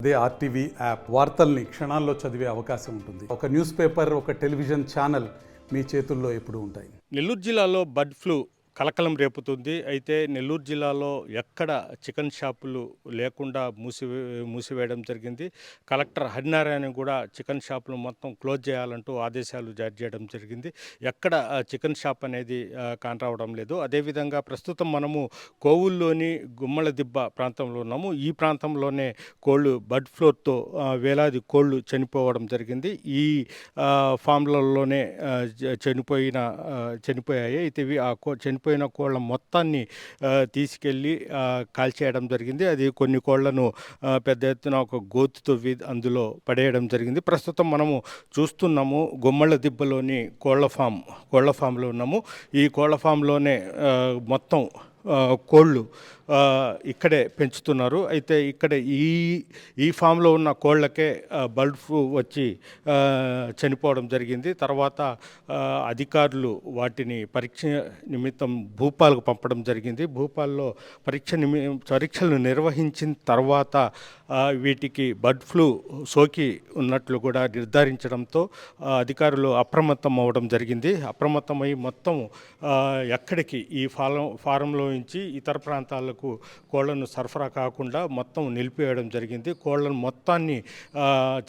అదే RTV app వార్తల్ని క్షణాల్లో చదివే అవకాశం ఉంటుంది. ఒక న్యూస్ పేపర్, ఒక టెలివిజన్ ఛానల్ మీ చేతుల్లో ఎప్పుడూ ఉంటాయి. నెల్లూరు జిల్లాలో బర్డ్ ఫ్లూ కలకలం రేపుతుంది. అయితే నెల్లూరు జిల్లాలో ఎక్కడ చికెన్ షాపులు లేకుండా మూసివేయడం జరిగింది. కలెక్టర్ హరినారాయణ కూడా చికెన్ షాపులు మొత్తం క్లోజ్ చేయాలంటూ ఆదేశాలు జారీ చేయడం జరిగింది. ఎక్కడ చికెన్ షాప్ అనేది కానరావడం లేదు. అదేవిధంగా ప్రస్తుతం మనము కోవూరులోని గుమ్మల దిబ్బ ప్రాంతంలో ఉన్నాము. ఈ ప్రాంతంలోనే కోళ్ళు బర్డ్ ఫ్లూతో వేలాది కోళ్ళు చనిపోవడం జరిగింది. ఈ ఫామ్లలోనే చనిపోయాయి. అయితే ఇవి చనిపోయిన కోళ్ళ మొత్తాన్ని తీసుకెళ్ళి కాల్చేయడం జరిగింది. అది కొన్ని కోళ్లను పెద్ద ఎత్తున ఒక గోతుతో అందులో పడేయడం జరిగింది. ప్రస్తుతం మనము చూస్తున్నాము గుమ్మళ్ళ దిబ్బలోని కోళ్ల ఫామ్లో ఉన్నాము. ఈ కోళ్ల ఫామ్లోనే మొత్తం కోళ్ళు ఇక్కడే పెంచుతున్నారు. అయితే ఇక్కడ ఈ ఫామ్లో ఉన్న కోళ్ళకే బర్డ్ ఫ్లూ వచ్చి చనిపోవడం జరిగింది. తర్వాత అధికారులు వాటిని పరీక్ష నిమిత్తం భూపాలకు పంపడం జరిగింది. భూపాల్లో పరీక్షలు నిర్వహించిన తర్వాత వీటికి బర్డ్ ఫ్లూ సోకి ఉన్నట్లు కూడా నిర్ధారించడంతో అధికారులు అప్రమత్తం అవ్వడం జరిగింది. అప్రమత్తమై మొత్తం ఎక్కడికి ఈ ఫారంలో నుంచి ఇతర ప్రాంతాలకు కోళ్లను సరఫరా కాకుండా మొత్తం నిలిపివేయడం జరిగింది. కోళ్లను మొత్తాన్ని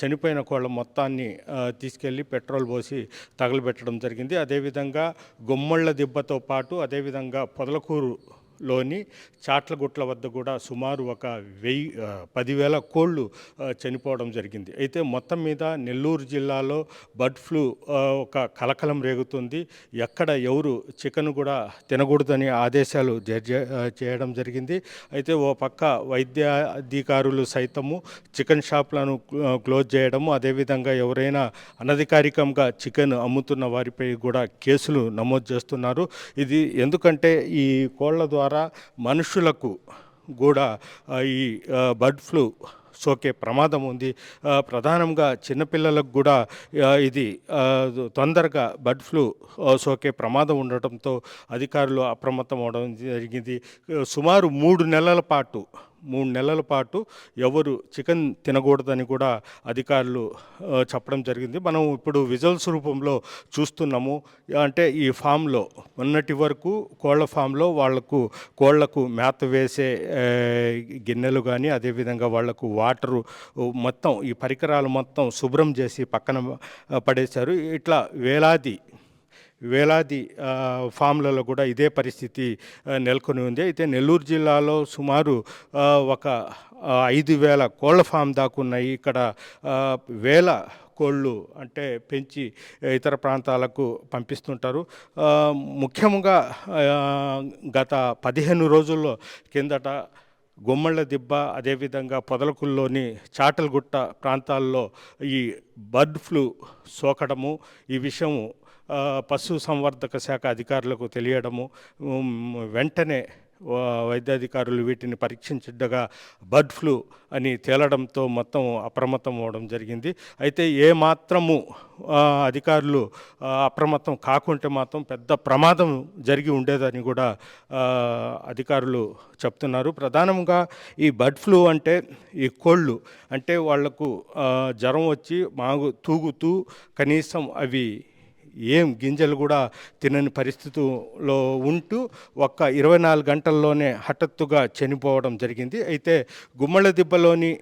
చనిపోయిన కోళ్ల మొత్తాన్ని తీసుకెళ్ళి పెట్రోల్ పోసి తగలబెట్టడం జరిగింది. అదేవిధంగా గుమ్మళ్ళ దిబ్బతో పాటు అదేవిధంగా పొదలకూరులోని చాట్లగుట్ల వద్ద కూడా సుమారు ఒక 10,000 కోళ్ళు చనిపోవడం జరిగింది. అయితే మొత్తం మీద నెల్లూరు జిల్లాలో బర్డ్ ఫ్లూ ఒక కలకలం రేగుతుంది. ఎక్కడ ఎవరు చికెన్ కూడా తినకూడదని ఆదేశాలు చేయడం జరిగింది. అయితే ఓ పక్క వైద్యాధికారులు సైతము చికెన్ షాపులను క్లోజ్ చేయడము, అదేవిధంగా ఎవరైనా అనధికారికంగా చికెన్ అమ్ముతున్న వారిపై కూడా కేసులు నమోదు చేస్తున్నారు. ఇది ఎందుకంటే ఈ కోళ్ల ద్వారా మనుషులకు కూడా ఈ బర్డ్ ఫ్లూ సోకే ప్రమాదం ఉంది. ప్రధానంగా చిన్నపిల్లలకు కూడా ఇది తొందరగా బర్డ్ ఫ్లూ సోకే ప్రమాదం ఉండటంతో అధికారులు అప్రమత్తం అవడం జరిగింది. సుమారు 3 నెలల పాటు ఎవరు చికెన్ తినకూడదని కూడా అధికారులు చెప్పడం జరిగింది. మనం ఇప్పుడు విజువల్స్ రూపంలో చూస్తున్నాము. అంటే ఈ ఫామ్లో మొన్నటి వరకు కోళ్ల ఫామ్లో కోళ్లకు మేత వేసే గిన్నెలు కానీ అదేవిధంగా వాళ్లకు వాటరు మొత్తం ఈ పరికరాలు మొత్తం శుభ్రం చేసి పక్కన పడేశారు. ఇట్లా వేలాది ఫామ్లలో కూడా ఇదే పరిస్థితి నెలకొని ఉంది. అయితే నెల్లూరు జిల్లాలో సుమారు ఒక 5,000 కోళ్ల ఫామ్ దాకా ఉన్నాయి. ఇక్కడ వేల కోళ్ళు అంటే పెంచి ఇతర ప్రాంతాలకు పంపిస్తుంటారు. ముఖ్యంగా గత 15 రోజుల్లో కిందట గుమ్మళ్ళ దిబ్బ అదేవిధంగా పొదలకూరులోని చాటలగుట్ట ప్రాంతాల్లో ఈ బర్డ్ ఫ్లూ సోకడము, ఈ విషయం పశు సంవర్ధక శాఖ అధికారులకు తెలియడము, వెంటనే వైద్యాధికారులు వీటిని పరీక్షించగా బర్డ్ ఫ్లూ అని తేలడంతో మొత్తం అప్రమత్తం అవ్వడం జరిగింది. అయితే ఏమాత్రము అధికారులు అప్రమత్తం కాకుంటే మాత్రం పెద్ద ప్రమాదం జరిగి ఉండేదని కూడా అధికారులు చెప్తున్నారు. ప్రధానంగా ఈ బర్డ్ ఫ్లూ అంటే ఈ కోళ్ళు అంటే వాళ్లకు జ్వరం వచ్చి తూగుతూ కనీసం అవి ఏం గింజలు కూడా తినని పరిస్థితిలో ఉంటూ ఒక్క 24 గంటల్లోనే హఠాత్తుగా చనిపోవడం జరిగింది. అయితే గుమ్మళ్ళ దిబ్బలోని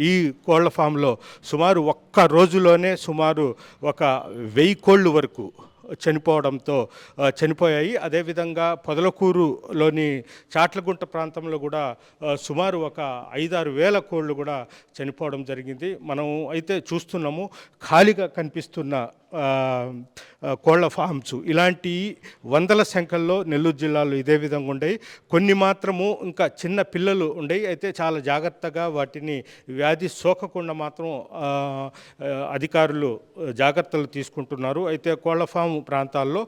ఈ కోళ్ల ఫామ్లో సుమారు ఒక్క రోజులోనే సుమారు ఒక 1000 కోళ్ళు వరకు చనిపోయాయి. అదేవిధంగా పొదలకూరులోని చాట్లగుంట ప్రాంతంలో కూడా సుమారు ఒక 5-6 వేల కోళ్ళు కూడా చనిపోవడం జరిగింది. మనం అయితే చూస్తున్నాము ఖాళీగా కనిపిస్తున్న కోళ్ల ఫామ్స్ ఇలాంటి వందల సంఖ్యల్లో నెల్లూరు జిల్లాలో ఇదే విధంగా ఉండేవి. కొన్ని మాత్రము ఇంకా చిన్న పిల్లలు ఉండేవి. అయితే చాలా జాగ్రత్తగా వాటిని వ్యాధి సోకకుండా మాత్రం అధికారులు జాగ్రత్తలు తీసుకుంటున్నారు. అయితే కోళ్ల ఫామ్ ప్రాంతాల్లో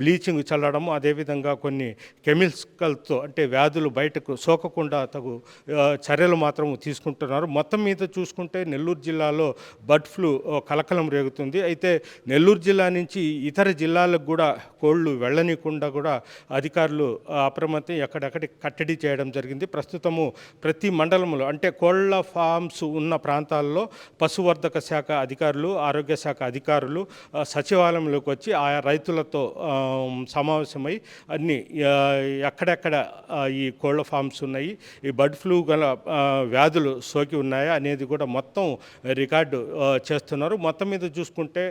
బ్లీచింగ్ చల్లడము, అదేవిధంగా కొన్ని కెమికల్స్తో అంటే వ్యాధులు బయటకు సోకకుండా తగు చర్యలు మాత్రం తీసుకుంటున్నారు. మొత్తం మీద చూసుకుంటే నెల్లూరు జిల్లాలో బర్డ్ ఫ్లూ కలకలం రేగుతుంది. అయితే నెల్లూరు జిల్లా నుంచి ఇతర జిల్లాలకు కూడా కోళ్ళు వెళ్ళనీయకుండా కూడా అధికారులు అప్రమత్తం ఎక్కడెక్కడ కట్టడి చేయడం జరిగింది. ప్రస్తుతము ప్రతి మండలంలో అంటే కోళ్ళ ఫామ్స్ ఉన్న ప్రాంతాల్లో పశువర్ధక శాఖ అధికారులు, ఆరోగ్య శాఖ అధికారులు సచివాలయంలోకి వచ్చి ఆయా రైతులతో సమావేశమై అన్ని ఎక్కడెక్కడ ఈ కోళ్ళ ఫామ్స్ ఉన్నాయి, ఈ బర్డ్ ఫ్లూ గల వ్యాధులు సోకి ఉన్నాయా అనేది కూడా మొత్తం రికార్డు చేస్తున్నారు. మొత్తం మీద చూసుకుంటే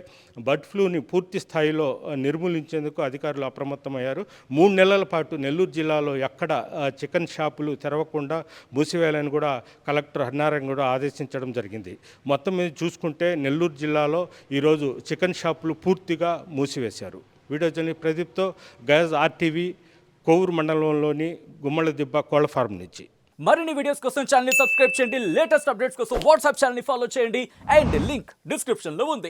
బర్డ్ ఫ్లూని పూర్తి స్థాయిలో నిర్మూలించేందుకు అధికారులు అప్రమత్తమయ్యారు. 3 నెలల పాటు నెల్లూరు జిల్లాలో ఎక్కడ చికెన్ షాపులు తెరవకుండా మూసివేయాలని కూడా కలెక్టర్ హరినారాయణ కూడా ఆదేశించడం జరిగింది. మొత్తం మీద చూసుకుంటే నెల్లూరు జిల్లాలో ఈరోజు చికెన్ షాపులు పూర్తిగా మూసివేశారు. వీడియో జర్నలిస్ట్ ప్రదీప్తో గయాజ్ RTV, కోవూరు మండలంలోని గుమ్మల దిబ్బ కోళ్ల ఫారం నుంచి. మరిన్ని వీడియోస్ కోసం ఛానల్ ని సబ్స్క్రైబ్ చేయండి. లేటెస్ట్ అప్డేట్స్ కోసం వాట్సాప్ ఛానల్ ని ఫాలో చేయండి. అండ్ లింక్ డిస్క్రిప్షన్ లో ఉంది.